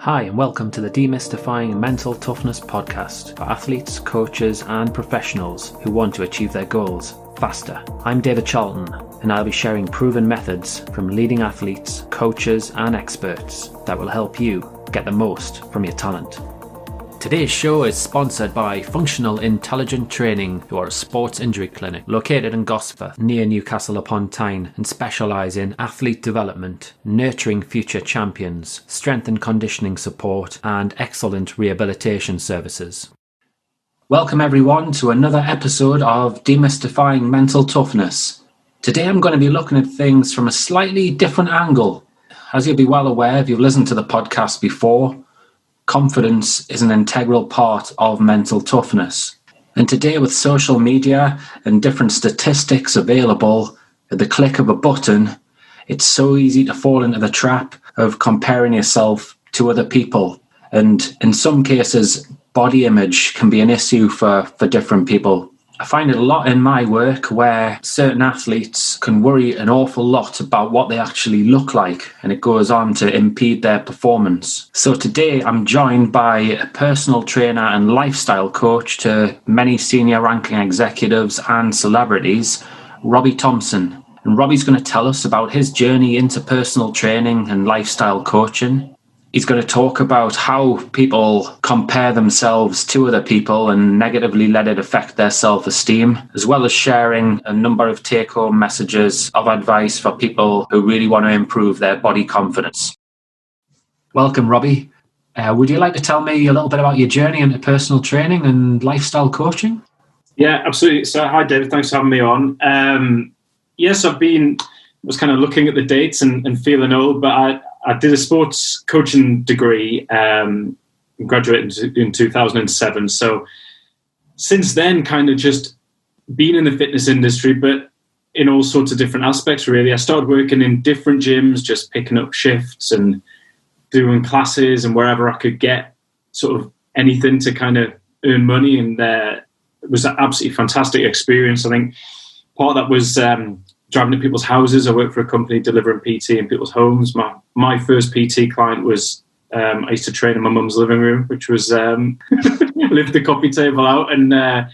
Hi, and welcome to the Demystifying Mental Toughness podcast for athletes, coaches, and professionals who want to achieve their goals faster. I'm David Charlton, and I'll be sharing proven methods from leading athletes, coaches, and experts that will help you get the most from your talent. Today's show is sponsored by Functional Intelligent Training, who are a sports injury clinic located in Gosforth near Newcastle upon Tyne and specialise in athlete development, nurturing future champions, strength and conditioning support, and excellent rehabilitation services. Welcome everyone to another episode of Demystifying Mental Toughness. Today I'm going to be looking at things from a slightly different angle. As you'll be well aware if you've listened to the podcast before, confidence is an integral part of mental toughness. And today, with social media and different statistics available at the click of a button, it's so easy to fall into the trap of comparing yourself to other people. And in some cases, body image can be an issue for different people. I find it a lot in my work where certain athletes can worry an awful lot about what they actually look like, and it goes on to impede their performance. So today I'm joined by a personal trainer and lifestyle coach to many senior ranking executives and celebrities, Robbie Thompson. And Robbie's going to tell us about his journey into personal training and lifestyle coaching. He's going to talk about how people compare themselves to other people and negatively let it affect their self-esteem, as well as sharing a number of take-home messages of advice for people who really want to improve their body confidence. Welcome, Robbie. Would you like to tell me a little bit about your journey into personal training and lifestyle coaching? Yeah, absolutely. So, hi, David. Thanks for having me on. Yes, was kind of looking at the dates and feeling old, but I did a sports coaching degree, graduated in 2007. So since then, kind of just been in the fitness industry, but in all sorts of different aspects, really. I started working in different gyms, just picking up shifts and doing classes and wherever I could get sort of anything to kind of earn money. And it was an absolutely fantastic experience. I think part of that was driving to people's houses. I worked for a company delivering PT in people's homes. My first PT client was, I used to train in my mum's living room, which was lift the coffee table out and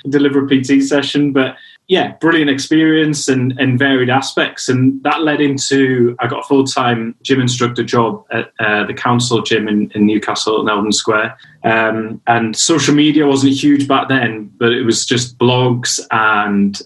deliver a PT session. But yeah, brilliant experience and varied aspects. And that led into, I got a full-time gym instructor job at the council gym in Newcastle in Eldon Square. And social media wasn't huge back then, but it was just blogs and,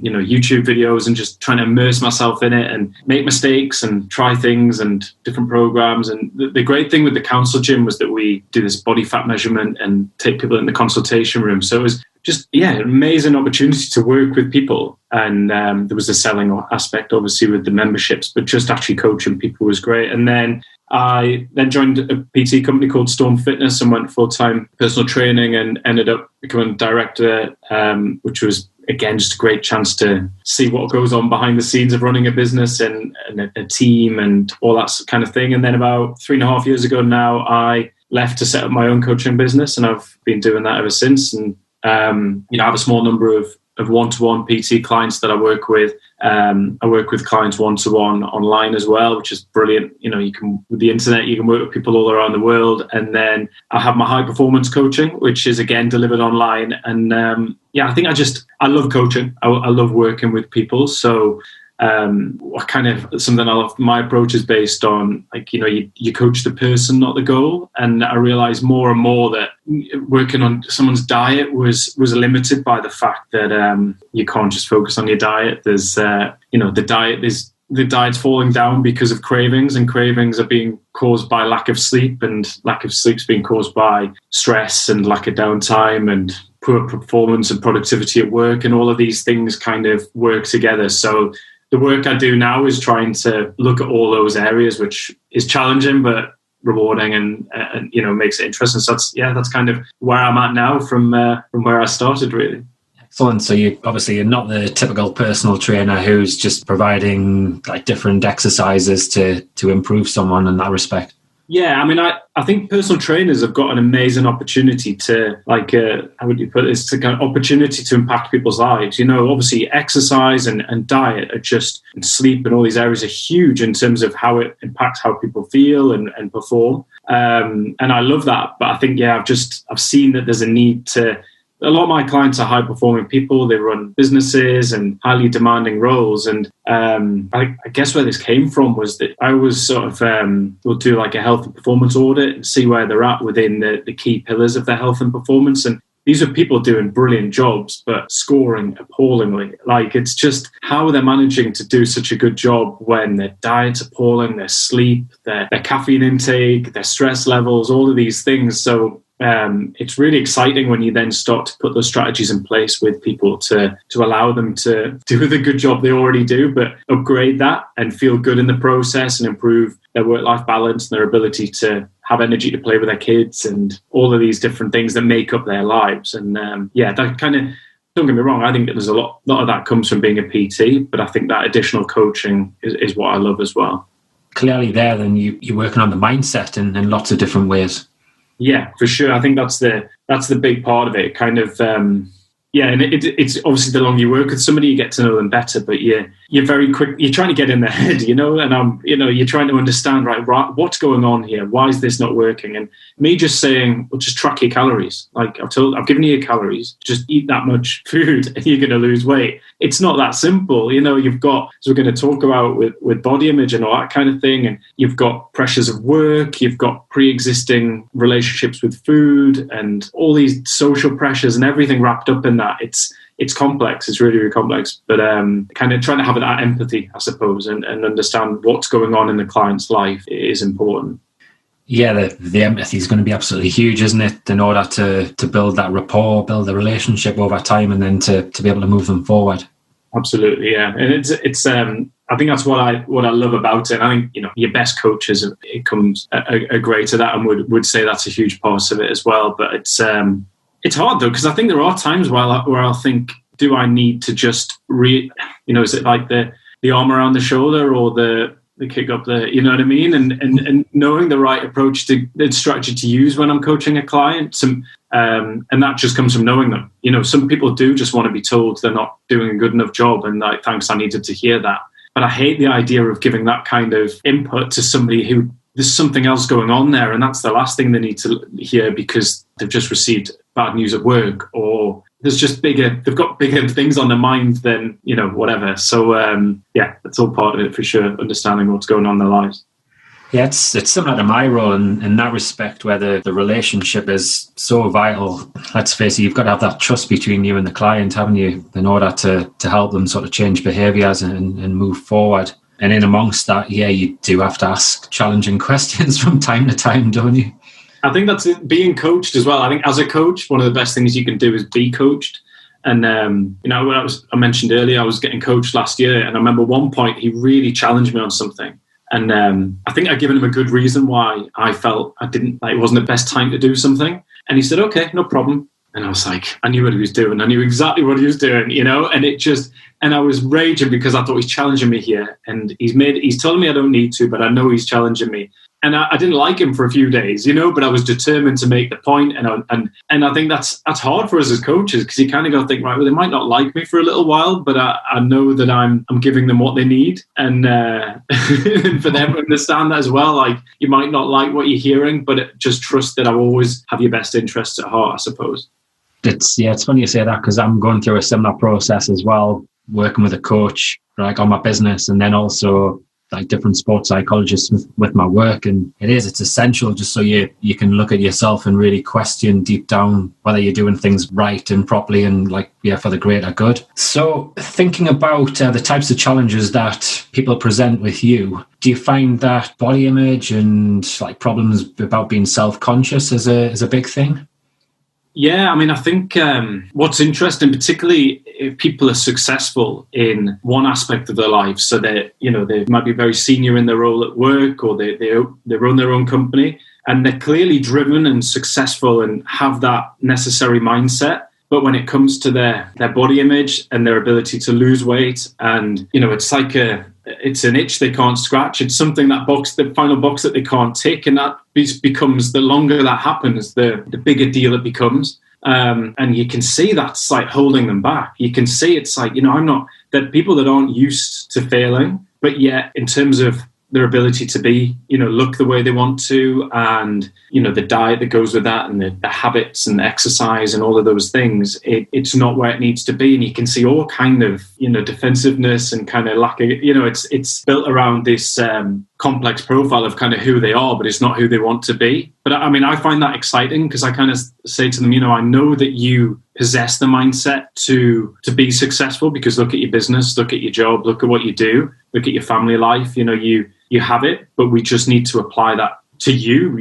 YouTube videos and just trying to immerse myself in it and make mistakes and try things and different programs. And the great thing with the council gym was that we do this body fat measurement and take people in the consultation room. So it was just, an amazing opportunity to work with people. And there was a selling aspect, obviously, with the memberships, but just actually coaching people was great. And then I joined a PT company called Storm Fitness and went full-time personal training and ended up becoming director, which was, again, just a great chance to see what goes on behind the scenes of running a business and a team and all that kind of thing. And then about 3.5 years ago now, I left to set up my own coaching business, and I've been doing that ever since. And I have a small number of one-to-one PT clients that I work with. I work with clients one-to-one online as well, which is brilliant. You can, with the internet, you can work with people all around the world. And then I have my high-performance coaching, which is, again, delivered online. And I think I love coaching. I love working with people. So my approach is based on, you coach the person, not the goal. And I realized more and more that working on someone's diet was limited by the fact that you can't just focus on your diet. There's the diet's falling down because of cravings, and cravings are being caused by lack of sleep, and lack of sleep's being caused by stress and lack of downtime and poor performance and productivity at work, and all of these things kind of work together. So the work I do now is trying to look at all those areas, which is challenging but rewarding and makes it interesting. So that's kind of where I'm at now from where I started, really. Excellent. So you're not the typical personal trainer who's just providing like different exercises to improve someone in that respect. Yeah, I mean, I think personal trainers have got an amazing opportunity to, how would you put it, it's a kind of opportunity to impact people's lives. Obviously exercise and diet and sleep and all these areas are huge in terms of how it impacts how people feel and perform. And I love that. But I think, I've seen that there's a need to, a lot of my clients are high performing people. They run businesses and highly demanding roles. And I guess where this came from was that I was sort of will do like a health and performance audit and see where they're at within the key pillars of their health and performance. And these are people doing brilliant jobs, but scoring appallingly. Like, it's just how they're managing to do such a good job when their diet's appalling, their sleep, their caffeine intake, their stress levels, all of these things. So it's really exciting when you then start to put those strategies in place with people to allow them to do the good job they already do, but upgrade that and feel good in the process and improve their work-life balance and their ability to have energy to play with their kids and all of these different things that make up their lives. And that kind of, don't get me wrong, I think that there's a lot of that comes from being a PT, but I think that additional coaching is what I love as well. Clearly there, then you're working on the mindset in lots of different ways. Yeah, for sure. I think that's the big part of it. Kind of, and it's obviously the longer you work with somebody, you get to know them better. But you're very quick. You're trying to get in their head, and you're trying to understand right, what's going on here. Why is this not working? And me just saying, well, just track your calories. Like I've given you your calories. Just eat that much food, and you're going to lose weight. It's not that simple. You've got, as we're going to talk about with body image and all that kind of thing, and you've got pressures of work, you've got pre-existing relationships with food and all these social pressures and everything wrapped up in that. It's complex. It's really, really complex, but kind of trying to have that empathy, I suppose, and understand what's going on in the client's life is important. Yeah, the empathy is going to be absolutely huge, isn't it? In order to build that rapport, build a relationship over time, and then to be able to move them forward. Absolutely, yeah. And it's I think that's what I love about it. I think your best coaches are great at that, and would say that's a huge part of it as well. But it's hard though, because I think there are times where I'll think, do I need to just is it like the arm around the shoulder or the kick up the, you know what I mean? And knowing the right approach to the strategy to use when I'm coaching a client. And that just comes from knowing them. Some people do just want to be told they're not doing a good enough job, and like, thanks, I needed to hear that. But I hate the idea of giving that kind of input to somebody who there's something else going on there, and that's the last thing they need to hear because they've just received bad news at work, or they've got bigger things on their mind than, whatever. So, that's all part of it for sure, understanding what's going on in their lives. Yeah, it's similar to my role in that respect, where the relationship is so vital. Let's face it, you've got to have that trust between you and the client, haven't you, in order to help them sort of change behaviours and move forward. And in amongst that, you do have to ask challenging questions from time to time, don't you? I think that's it, being coached as well. I think as a coach, one of the best things you can do is be coached. And, I mentioned earlier, I was getting coached last year, and I remember one point he really challenged me on something. And I think I'd given him a good reason why I felt it wasn't the best time to do something. And he said, okay, no problem. And I was like, I knew what he was doing. I knew exactly what he was doing, and I was raging because I thought he's challenging me here. And he's telling me I don't need to, but I know he's challenging me. And I didn't like him for a few days, but I was determined to make the point. And I think that's hard for us as coaches, because you kind of got to think, right, well, they might not like me for a little while, but I know that I'm giving them what they need. And for them to understand that as well, like, you might not like what you're hearing, but just trust that I always have your best interests at heart, I suppose. It's funny you say that, because I'm going through a similar process as well, working with a coach, like, on my business, and then also like different sports psychologists with my work. And it's essential just so you can look at yourself and really question deep down whether you're doing things right and properly and for the greater good. So thinking about the types of challenges that people present with you, do you find that body image and like problems about being self-conscious is a big thing? Yeah, I mean, I think what's interesting, particularly if people are successful in one aspect of their life, so that, they might be very senior in their role at work, or they run their own company, and they're clearly driven and successful and have that necessary mindset. But when it comes to their body image and their ability to lose weight, and, it's like it's an itch they can't scratch. It's something, the final box that they can't tick. And that becomes, the longer that happens, the bigger deal it becomes. And you can see that's like holding them back. You can see it's like, that people that aren't used to failing, but yet in terms of their ability to be, look the way they want to, and, the diet that goes with that, and the habits and the exercise and all of those things, it's not where it needs to be. And you can see all kind of, defensiveness and kind of lack of, it's built around this complex profile of kind of who they are, but it's not who they want to be. But I mean, I find that exciting because I kind of say to them, I know that you possess the mindset to be successful, because look at your business, look at your job, look at what you do, look at your family life, you have it, but we just need to apply that to you,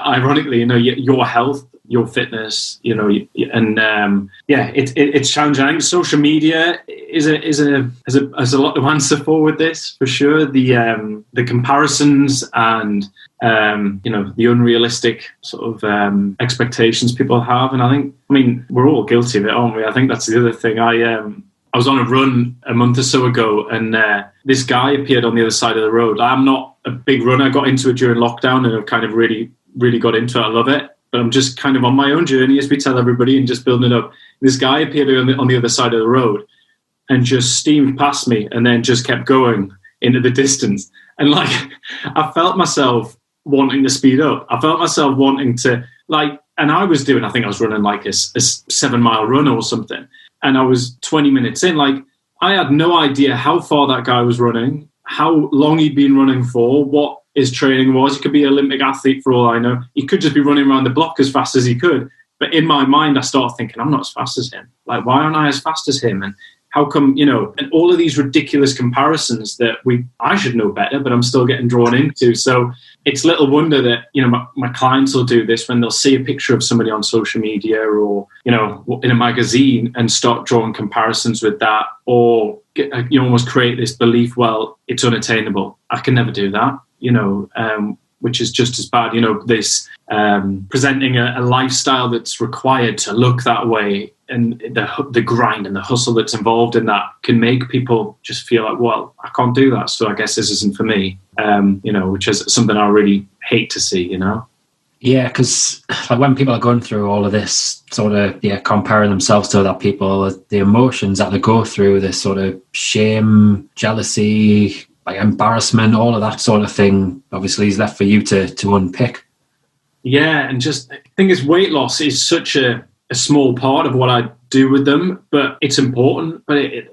ironically, your health, your fitness, it's challenging. I think social media has a lot to answer for with this, for sure. The comparisons and the unrealistic sort of expectations people have, and I mean we're all guilty of it, aren't we? I think that's the other thing. I was on a run a month or so ago, and this guy appeared on the other side of the road. I'm not a big runner. I got into it during lockdown, and I've kind of really, really got into it. I love it. But I'm just kind of on my own journey, as we tell everybody, and just building it up. This guy appeared on the other side of the road and just steamed past me, and then just kept going into the distance. And I felt myself wanting to speed up. I felt myself wanting to and I was running like a 7-mile run or something. And I was 20 minutes in. I had no idea how far that guy was running, how long he'd been running for, what his training was. He could be an Olympic athlete for all I know. He could just be running around the block as fast as he could. But in my mind, I started thinking, I'm not as fast as him. Why aren't I as fast as him? And how come, and all of these ridiculous comparisons that I should know better, but I'm still getting drawn into. So it's little wonder that, my clients will do this when they'll see a picture of somebody on social media or, in a magazine, and start drawing comparisons with that, or almost create this belief, well, it's unattainable. I can never do that, which is just as bad, this presenting a lifestyle that's required to look that way, and the grind and the hustle that's involved in that can make people just feel like, well, I can't do that, so I guess this isn't for me, which is something I really hate to see, Yeah, because when people are going through all of this sort of, comparing themselves to other people, the emotions that they go through, this sort of shame, jealousy, embarrassment, all of that sort of thing, obviously is left for you to unpick. Yeah, and just I think weight loss is such a small part of what I do with them, but it's important. But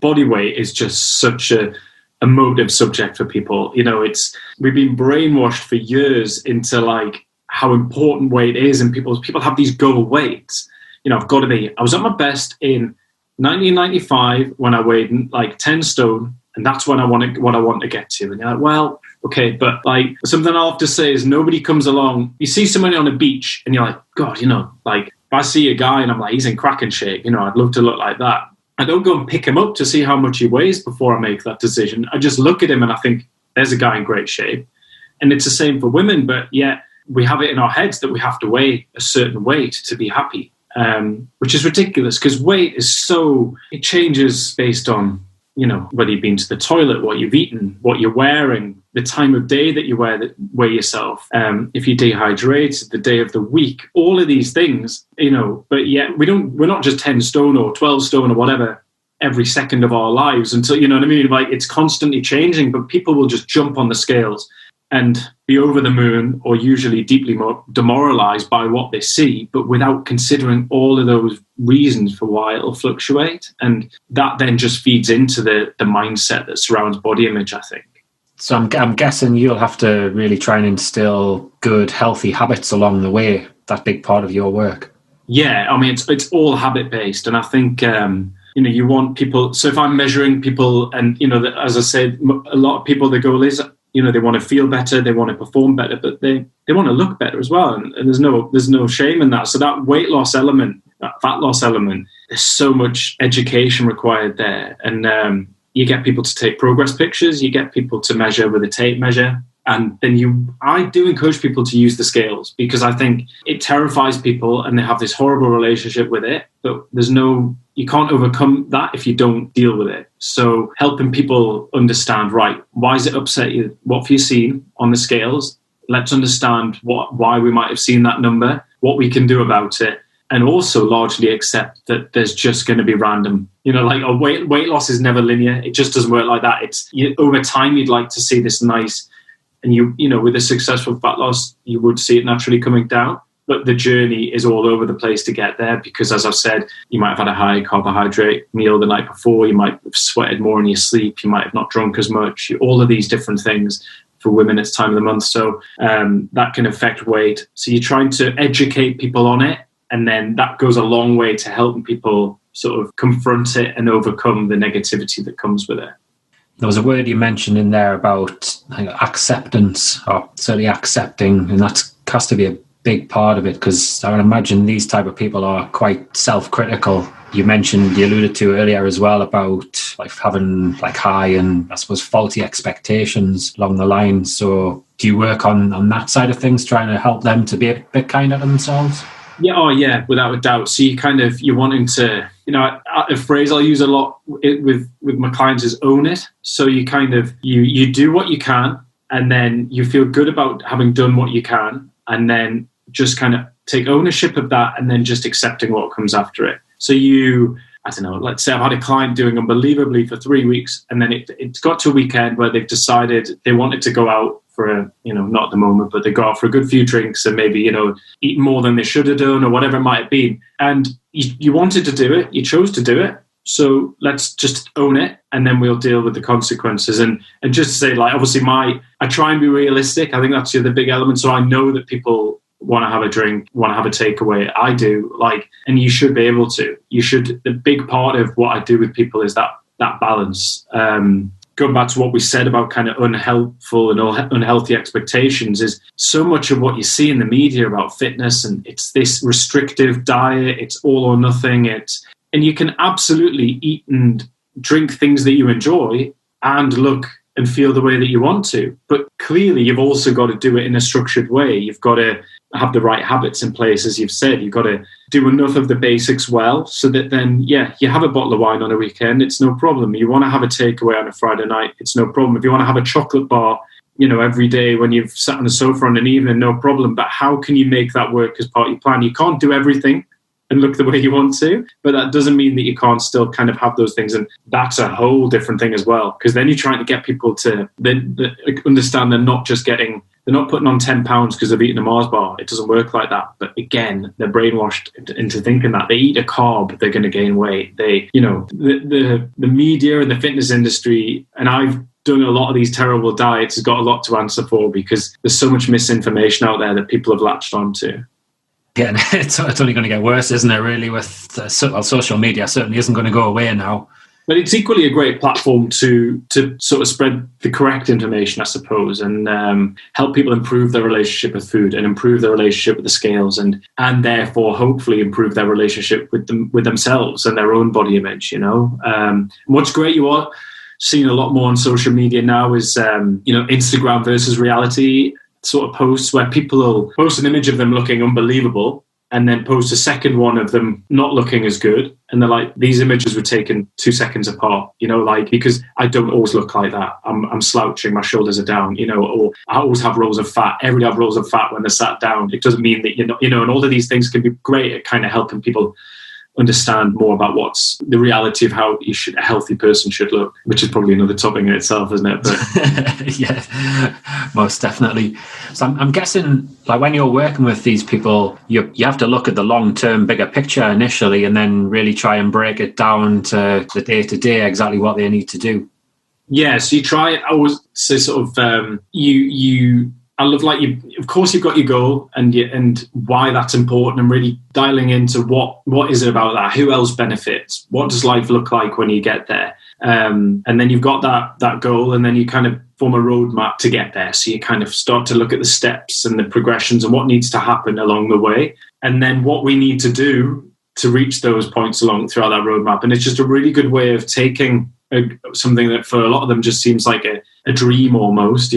body weight is just such a emotive subject for people. We've been brainwashed for years into how important weight is, and people have these goal weights. I've got to be. I was at my best in 1995 when I weighed 10 stone. And that's what I want to get to. And you're like, well, okay, but something I'll have to say is nobody comes along. You see somebody on a beach and you're like, God, if I see a guy and I'm like, he's in cracking shape, I'd love to look like that. I don't go and pick him up to see how much he weighs before I make that decision. I just look at him and I think, there's a guy in great shape. And it's the same for women, but yet we have it in our heads that we have to weigh a certain weight to be happy, which is ridiculous, because weight is it changes based on, whether you've been to the toilet, what you've eaten, what you're wearing, the time of day that you weigh yourself, if you're dehydrated, the day of the week, all of these things, but yet we're not just 10 stone or 12 stone or whatever every second of our lives until, it's constantly changing, but people will just jump on the scales and be over the moon, or usually deeply more demoralized by what they see, but without considering all of those reasons for why it'll fluctuate. And that then just feeds into the mindset that surrounds body image, I think. So I'm guessing you'll have to really try and instill good, healthy habits along the way. That big part of your work. Yeah, I mean, it's all habit-based. And I think, you want people... So if I'm measuring people and, as I said, a lot of people, the goal is... they want to feel better, they want to perform better, but they want to look better as well. And there's no shame in that. So that weight loss element, that fat loss element, there's so much education required there. And you get people to take progress pictures, you get people to measure with a tape measure. And then I do encourage people to use the scales, because I think it terrifies people and they have this horrible relationship with it. But you can't overcome that if you don't deal with it. So helping people understand, right, why does it upset you? What have you seen on the scales? Let's understand why we might have seen that number, what we can do about it. and also largely accept that there's just going to be random, like a weight loss is never linear. It just doesn't work like that. Over time, you'd like to see this nice, and with a successful fat loss, you would see it naturally coming down. But the journey is all over the place to get there because, as I've said, you might have had a high carbohydrate meal the night before. You might have sweated more in your sleep. You might have not drunk as much. All of these different things. For women, it's time of the month. So that can affect weight. So you're trying to educate people on it. And then that goes a long way to helping people sort of confront it and overcome the negativity that comes with it. There was a word you mentioned in there about acceptance, or certainly accepting, and that has to be a big part of it, because I would imagine these type of people are quite self-critical. You alluded to earlier as well about like having like high and I suppose faulty expectations along the line. So do you work on that side of things, trying to help them to be a bit kinder to themselves? Yeah, without a doubt. So you're wanting to, a phrase I'll use a lot with my clients is own it. So you you do what you can, and then you feel good about having done what you can, and then just kind of take ownership of that, and then just accepting what comes after it. So let's say I've had a client doing unbelievably for 3 weeks, and then it's got to a weekend where they've decided they wanted to go out for not at the moment, but they go out for a good few drinks and maybe, eat more than they should have done or whatever it might have been. And you wanted to do it, you chose to do it. So let's just own it, and then we'll deal with the consequences. And just to say, like, obviously I try and be realistic. I think that's the other big element. So I know that people want to have a drink, want to have a takeaway. I do, and you should be able to. The big part of what I do with people is that balance. Going back to what we said about kind of unhelpful and unhealthy expectations, is so much of what you see in the media about fitness, and it's this restrictive diet, it's all or nothing. And you can absolutely eat and drink things that you enjoy and look and feel the way that you want to. But clearly, you've also got to do it in a structured way. You've got to have the right habits in place, as you've said. You've got to do enough of the basics well, so that then, you have a bottle of wine on a weekend, it's no problem. You want to have a takeaway on a Friday night, it's no problem. If you want to have a chocolate bar, every day when you've sat on the sofa on an evening, no problem. But how can you make that work as part of your plan? You can't do everything and look the way you want to, but that doesn't mean that you can't still kind of have those things. And that's a whole different thing as well, because then you're trying to get people to understand they're not putting on 10 pounds because they've eaten a Mars bar. It doesn't work like that. But again, they're brainwashed into thinking that they eat a carb, they're going to gain weight. The media and the fitness industry, and I've done a lot of these terrible diets, has got a lot to answer for, because there's so much misinformation out there that people have latched onto. Yeah, it's only going to get worse, isn't it, really, with social media certainly isn't going to go away now. But it's equally a great platform to sort of spread the correct information, I suppose, and help people improve their relationship with food and improve their relationship with the scales, and therefore hopefully improve their relationship with themselves and their own body image. What's great, you are seeing a lot more on social media now is Instagram versus reality sort of posts, where people will post an image of them looking unbelievable and then post a second one of them not looking as good. And they're like, these images were taken 2 seconds apart, because I don't always look like that. I'm slouching, my shoulders are down, or I always have rolls of fat. Everybody have rolls of fat when they're sat down. It doesn't mean that, and all of these things can be great at kind of helping people understand more about what's the reality of how a healthy person should look, which is probably another topic in itself, isn't it? But yeah, most definitely. So I'm guessing, like, when you're working with these people, you have to look at the long-term bigger picture initially, and then really try and break it down to the day-to-day, exactly what they need to do. Yeah, so you try, I always say sort of, I love, of course you've got your goal and why that's important, and really dialing into what is it about that? Who else benefits? What does life look like when you get there? And then you've got that goal, and then you kind of form a roadmap to get there. So you kind of start to look at the steps and the progressions and what needs to happen along the way, and then what we need to do to reach those points throughout that roadmap. And it's just a really good way of taking something that for a lot of them just seems like a dream almost,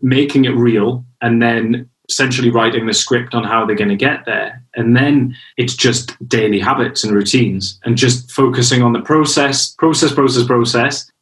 making it real, and then essentially writing the script on how they're going to get there. And then it's just daily habits and routines, and just focusing on the process,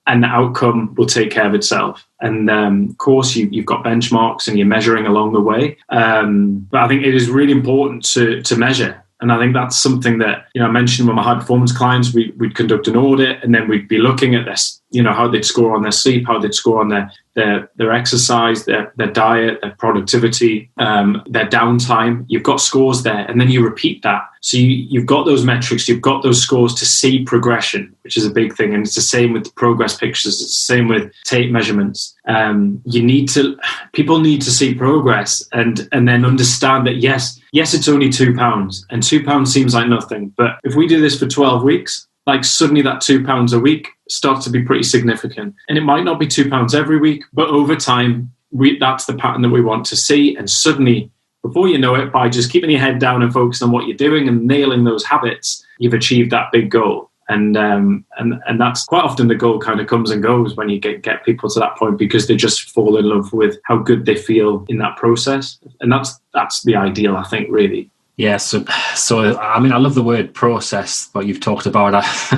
and the outcome will take care of itself. And of course, you've got benchmarks and you're measuring along the way. But I think it is really important to measure And I think that's something that, I mentioned with my high performance clients, we'd conduct an audit, and then we'd be looking at this, how they'd score on their sleep, how they'd score on their exercise, their diet, their productivity, their downtime. You've got scores there, and then you repeat that. So you've got those metrics, you've got those scores to see progression, which is a big thing. And it's the same with the progress pictures. It's the same with tape measurements. People need to see progress and then understand that, yes, it's only £2, and £2 seems like nothing. But if we do this for 12 weeks, like suddenly that £2 a week starts to be pretty significant. And it might not be £2 every week, but over time, that's the pattern that we want to see. And suddenly, before you know it, by just keeping your head down and focusing on what you're doing and nailing those habits, you've achieved that big goal. And that's quite often the goal kind of comes and goes when you get people to that point, because they just fall in love with how good they feel in that process. And that's the ideal, I think, really. Yeah, so I mean, I love the word process, what you've talked about.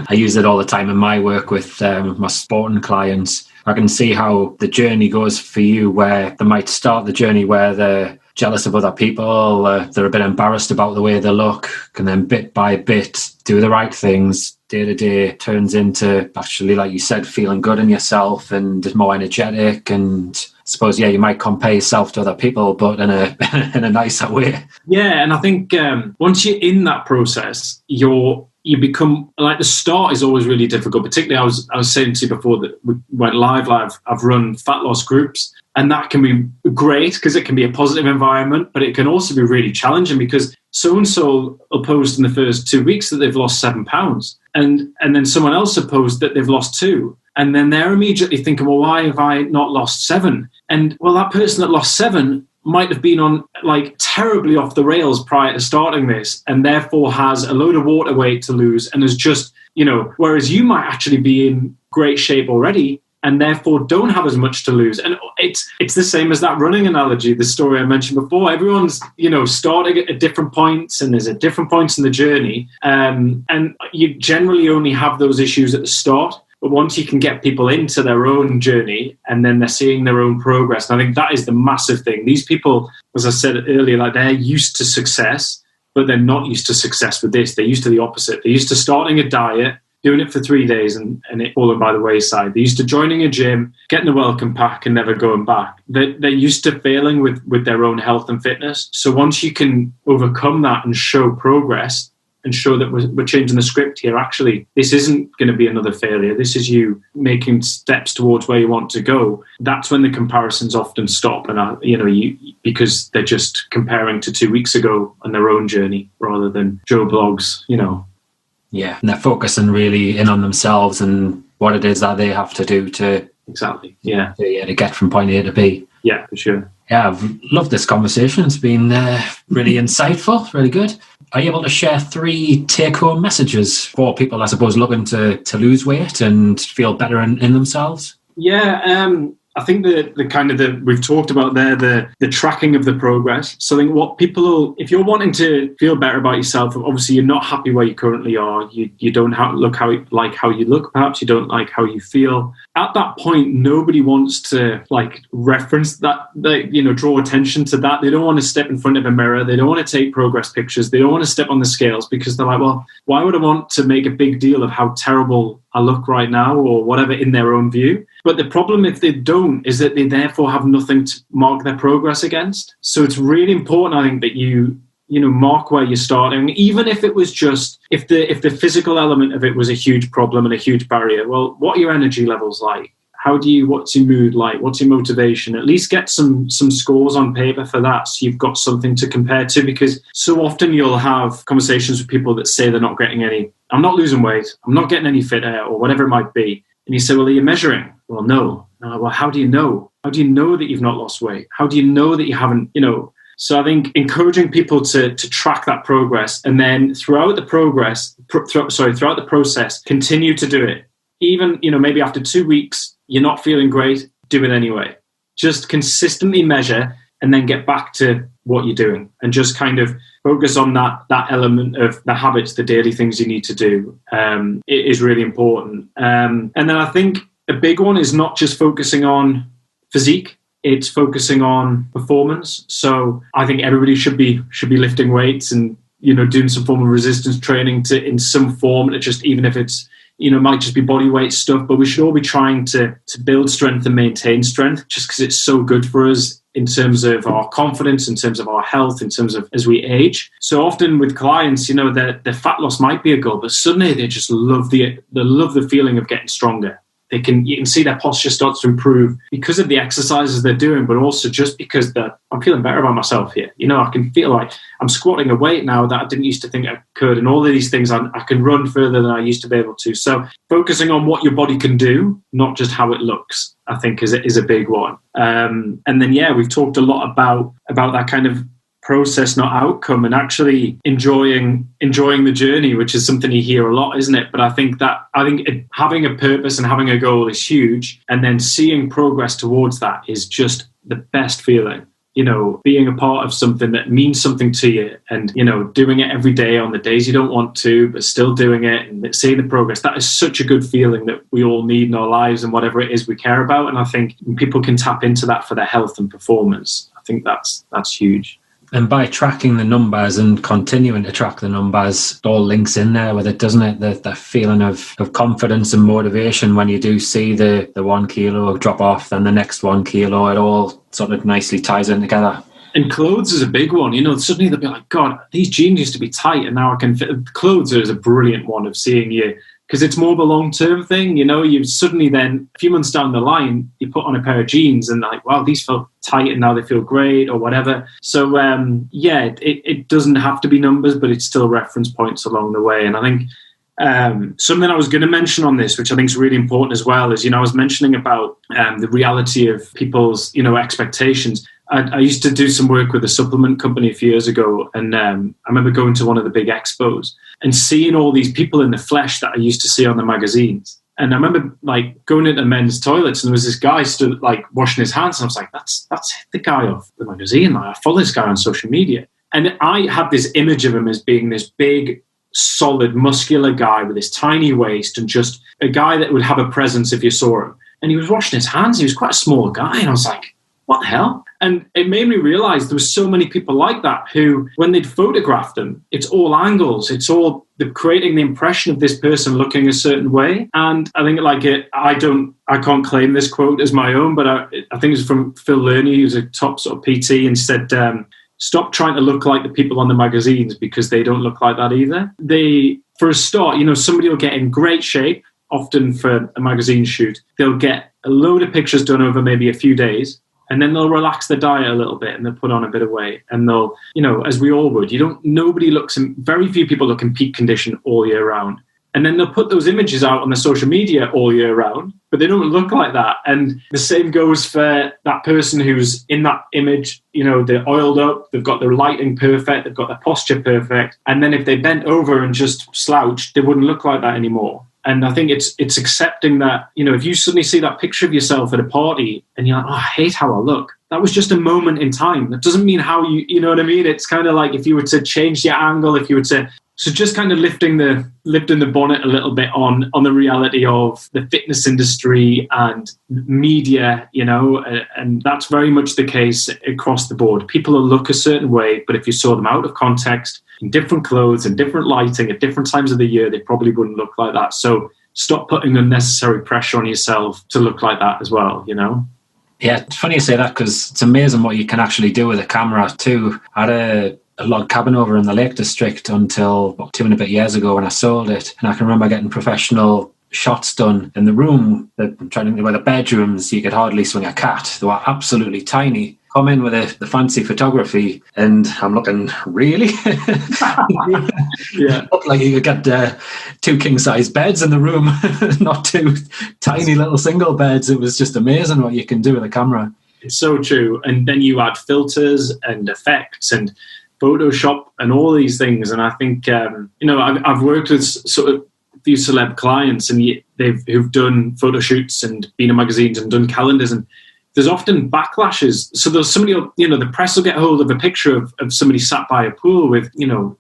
I use it all the time in my work with my sporting clients. I can see how the journey goes for you, where they might start the journey where they're jealous of other people, they're a bit embarrassed about the way they look, and then bit by bit do the right things. Day to day turns into actually, like you said, feeling good in yourself and more energetic. And I suppose, you might compare yourself to other people, but in a nicer way. Yeah, and I think once you're in that process, you become, like, the start is always really difficult. Particularly, I was saying to you before that we went live. I've run fat loss groups, and that can be great because it can be a positive environment, but it can also be really challenging because so-and-so will post in the first 2 weeks that they've lost 7 pounds, and then someone else will post that they've lost 2. And then they're immediately thinking, well, why have I not lost 7? And, well, that person that lost 7 might have been on, like, terribly off the rails prior to starting this, and therefore has a load of water weight to lose, and is just, whereas you might actually be in great shape already and therefore don't have as much to lose. And it's the same as that running analogy, the story I mentioned before. Everyone's, starting at different points, and there's at different points in the journey. And you generally only have those issues at the start. But once you can get people into their own journey and then they're seeing their own progress, and I think that is the massive thing. These people, as I said earlier, like, they're used to success, but they're not used to success with this. They're used to the opposite. They're used to starting a diet, doing it for 3 days and it falling by the wayside. They're used to joining a gym, getting the welcome pack and never going back. They're used to failing with their own health and fitness. So once you can overcome that and show progress, and show that we're changing the script here. Actually, this isn't going to be another failure. This is you making steps towards where you want to go. That's when the comparisons often stop, and because they're just comparing to 2 weeks ago on their own journey rather than Joe Blogs. Yeah, and they're focusing really in on themselves and what it is that they have to do to exactly, yeah, to get from point A to B. Yeah, for sure. Yeah, I've loved this conversation. It's been really insightful, really good. Are you able to share 3 take-home messages for people, I suppose, looking to lose weight and feel better in themselves? Yeah, I think we've talked about there, the tracking of the progress. So I think if you're wanting to feel better about yourself, obviously you're not happy where you currently are. You don't like how you look, perhaps you don't like how you feel. At that point, nobody wants to reference that, draw attention to that. They don't want to step in front of a mirror. They don't want to take progress pictures. They don't want to step on the scales because they're like, well, why would I want to make a big deal of how terrible I look right now or whatever in their own view? But the problem, if they don't, is that they therefore have nothing to mark their progress against. So it's really important, I think, that you mark where you're starting, even if it was just, if the physical element of it was a huge problem and a huge barrier. Well, what are your energy levels like? What's your mood like? What's your motivation? At least get some scores on paper for that, so you've got something to compare to, because so often you'll have conversations with people that say they're not getting any, I'm not losing weight, I'm not getting any fitter, or whatever it might be. And you say, well, are you measuring? Well, no. Well, how do you know? How do you know that you've not lost weight? How do you know that you haven't, So I think encouraging people to track that progress, and then throughout the process, continue to do it. Even, maybe after 2 weeks, you're not feeling great, do it anyway. Just consistently measure and then get back to what you're doing, and just kind of focus on that element of the habits, the daily things you need to do. It is really important. And then I think a big one is not just focusing on physique, it's focusing on performance. So I think everybody should be lifting weights and doing some form of resistance training in some form, to just, even if it's, might just be body weight stuff, but we should all be trying to build strength and maintain strength, just because it's so good for us in terms of our confidence, in terms of our health, in terms of as we age. So often with clients, their fat loss might be a goal, but suddenly they just love the feeling of getting stronger. You can see their posture starts to improve because of the exercises they're doing, but also just because I'm feeling better about myself here. I can feel like I'm squatting a weight now that I didn't used to think I could, and all of these things, I can run further than I used to be able to. So focusing on what your body can do, not just how it looks, I think is a big one. And then, we've talked a lot about that kind of process, not outcome, and actually enjoying the journey, which is something you hear a lot, isn't it? But I think having a purpose and having a goal is huge, and then seeing progress towards that is just the best feeling. Being a part of something that means something to you, and doing it every day on the days you don't want to, but still doing it and seeing the progress, that is such a good feeling that we all need in our lives and whatever it is we care about. And I think people can tap into that for their health and performance. I think that's huge. And by tracking the numbers and continuing to track the numbers, it all links in there with it, doesn't it? The feeling of confidence and motivation when you do see the 1 kilo drop off, then the next 1 kilo, it all sort of nicely ties in together. And clothes is a big one. Suddenly they'll be like, God, these jeans used to be tight and now I can fit. Clothes is a brilliant one of seeing you, because it's more of a long-term thing. You suddenly then, a few months down the line, you put on a pair of jeans and like, wow, these felt tight and now they feel great or whatever. So, it doesn't have to be numbers, but it's still reference points along the way. And I think something I was going to mention on this, which I think is really important as well, is, I was mentioning about the reality of people's, expectations. I used to do some work with a supplement company a few years ago, and I remember going to one of the big expos and seeing all these people in the flesh that I used to see on the magazines. And I remember like going into men's toilets, and there was this guy stood like washing his hands, and I was like, that's the guy off the magazine. Like, I follow this guy on social media, and I had this image of him as being this big, solid, muscular guy with this tiny waist, and just a guy that would have a presence if you saw him. And he was washing his hands. He was quite a small guy, and I was like, what the hell? And it made me realize there were so many people like that who, when they'd photographed them, it's all angles. It's all creating the impression of this person looking a certain way. And I think I can't claim this quote as my own, but I think it's from Phil Learney, who's a top sort of PT, and said, stop trying to look like the people on the magazines, because they don't look like that either. For a start, somebody will get in great shape, often for a magazine shoot. They'll get a load of pictures done over maybe a few days, and then they'll relax their diet a little bit and they'll put on a bit of weight, and they'll, as we all would, very few people look in peak condition all year round. And then they'll put those images out on their social media all year round, but they don't look like that. And the same goes for that person who's in that image. They're oiled up, they've got their lighting perfect, they've got their posture perfect. And then if they bent over and just slouched, they wouldn't look like that anymore. And I think it's accepting that, if you suddenly see that picture of yourself at a party and you're like, oh, I hate how I look. That was just a moment in time. That doesn't mean how you know what I mean? It's kind of like if you were to change your angle, so just kind of lifting the bonnet a little bit on the reality of the fitness industry and media, and that's very much the case across the board. People will look a certain way, but if you saw them out of context, in different clothes and different lighting at different times of the year, they probably wouldn't look like that. So stop putting unnecessary pressure on yourself to look like that as well, Yeah, it's funny you say that, because it's amazing what you can actually do with a camera too. I had a log cabin over in the Lake District until 2 and a bit years ago when I sold it. And I can remember getting professional shots done in the room. I'm trying to think about the bedrooms. You could hardly swing a cat. They were absolutely tiny. Come in with the fancy photography, and I'm looking, really? Yeah. Looked like you could get 2 king-size beds in the room, not 2 tiny little single beds. It was just amazing what you can do with a camera. It's so true. And then you add filters and effects and Photoshop and all these things. And I think, I've worked with sort of a few celeb clients, and who've done photo shoots and been in magazines and done calendars, and there's often backlashes. So there's somebody, the press will get hold of a picture of somebody sat by a pool with,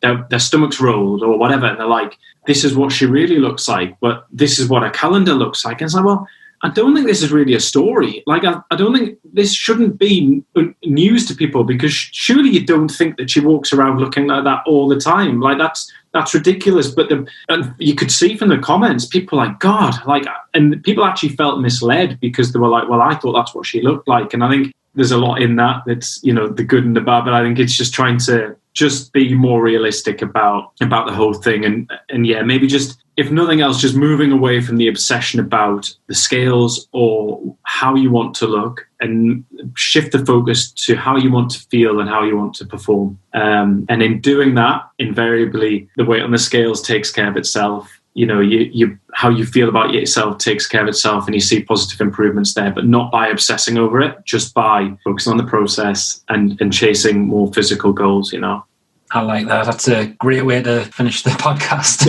their stomachs rolled or whatever. And they're like, this is what she really looks like, but this is what a calendar looks like. And it's like, well, I don't think this is really a story. Like, I don't think this shouldn't be news to people, because surely you don't think that she walks around looking like that all the time. Like, that's ridiculous. But and you could see from the comments, people like, God, like, and people actually felt misled because they were like, well, I thought that's what she looked like. And I think there's a lot in that. That's, you know, the good and the bad, but I think it's just trying to just be more realistic about the whole thing. And yeah, maybe just, if nothing else, just moving away from the obsession about the scales or how you want to look, and shift the focus to how you want to feel and how you want to perform. And in doing that, invariably, the weight on the scales takes care of itself. You know, you how you feel about yourself takes care of itself, and you see positive improvements there, but not by obsessing over it, just by focusing on the process and chasing more physical goals, you know. I like that. That's a great way to finish the podcast.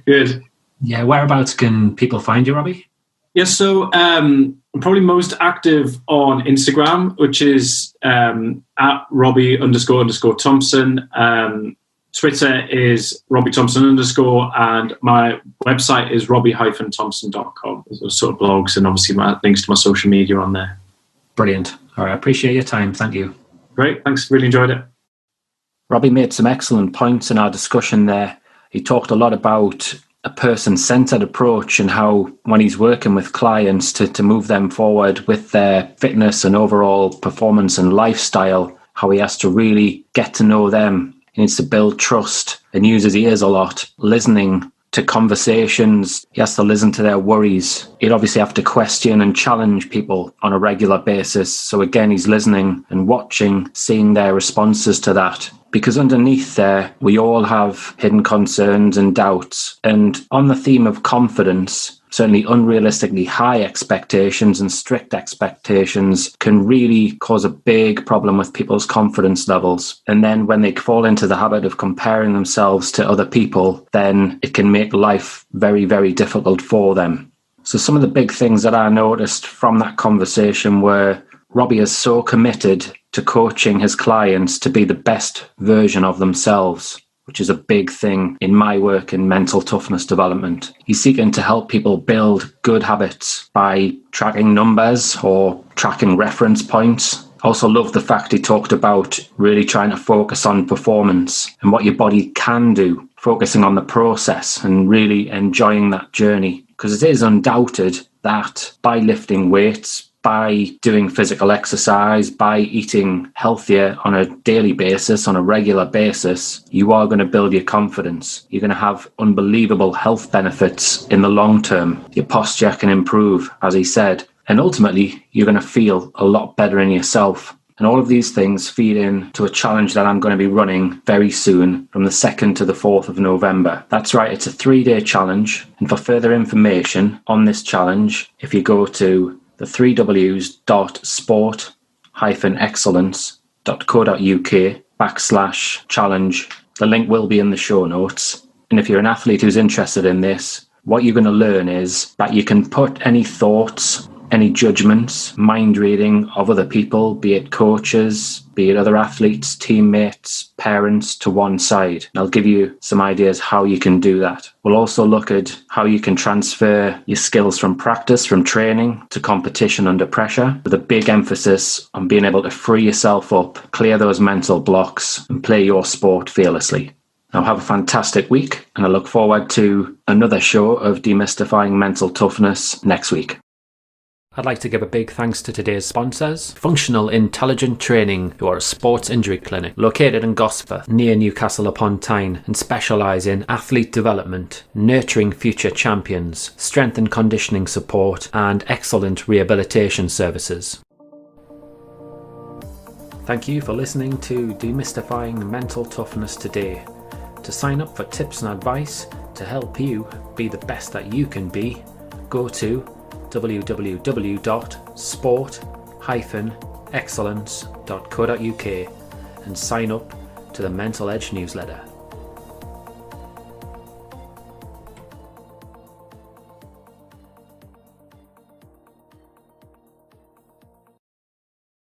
Good. Yeah, whereabouts can people find you, Robbie? Yeah, so I'm probably most active on Instagram, which is at Robbie__Thompson. Twitter is Robbie Thompson_, and my website is robbie-thompson.com. There's sort of blogs and obviously my links to my social media on there. Brilliant. All right, I appreciate your time. Thank you. Great, thanks. Really enjoyed it. Robbie made some excellent points in our discussion there. He talked a lot about a person-centered approach and how, when he's working with clients to move them forward with their fitness and overall performance and lifestyle, how he has to really get to know them. He needs to build trust and use his ears a lot, listening to conversations. He has to listen to their worries. He'd obviously have to question and challenge people on a regular basis. So again, he's listening and watching, seeing their responses to that. Because underneath there, we all have hidden concerns and doubts. And on the theme of confidence, certainly unrealistically high expectations and strict expectations can really cause a big problem with people's confidence levels. And then when they fall into the habit of comparing themselves to other people, then it can make life very, very difficult for them. So some of the big things that I noticed from that conversation were Robbie is so committed to coaching his clients to be the best version of themselves, which is a big thing in my work in mental toughness development. He's seeking to help people build good habits by tracking numbers or tracking reference points. I also love the fact he talked about really trying to focus on performance and what your body can do, focusing on the process and really enjoying that journey. Because it is undoubted that by lifting weights, by doing physical exercise, by eating healthier on a daily basis, on a regular basis, you are going to build your confidence. You're going to have unbelievable health benefits in the long term. Your posture can improve, as he said, and ultimately you're going to feel a lot better in yourself. And all of these things feed into a challenge that I'm going to be running very soon from the 2nd to the 4th of November. That's right, it's a 3-day challenge. And for further information on this challenge, if you go to the www.sport-excellence.co.uk/challenge. The link will be in the show notes. And if you're an athlete who's interested in this, what you're going to learn is that you can put any thoughts, any judgments, mind reading of other people, be it coaches, be it other athletes, teammates, parents, to one side. And I'll give you some ideas how you can do that. We'll also look at how you can transfer your skills from practice, from training to competition under pressure, with a big emphasis on being able to free yourself up, clear those mental blocks, and play your sport fearlessly. Now have a fantastic week, and I look forward to another show of Demystifying Mental Toughness next week. I'd like to give a big thanks to today's sponsors, Functional Intelligent Training, who are a sports injury clinic located in Gosforth, near Newcastle upon Tyne, and specialise in athlete development, nurturing future champions, strength and conditioning support, and excellent rehabilitation services. Thank you for listening to Demystifying Mental Toughness today. To sign up for tips and advice to help you be the best that you can be, go to www.sport-excellence.co.uk and sign up to the Mental Edge newsletter.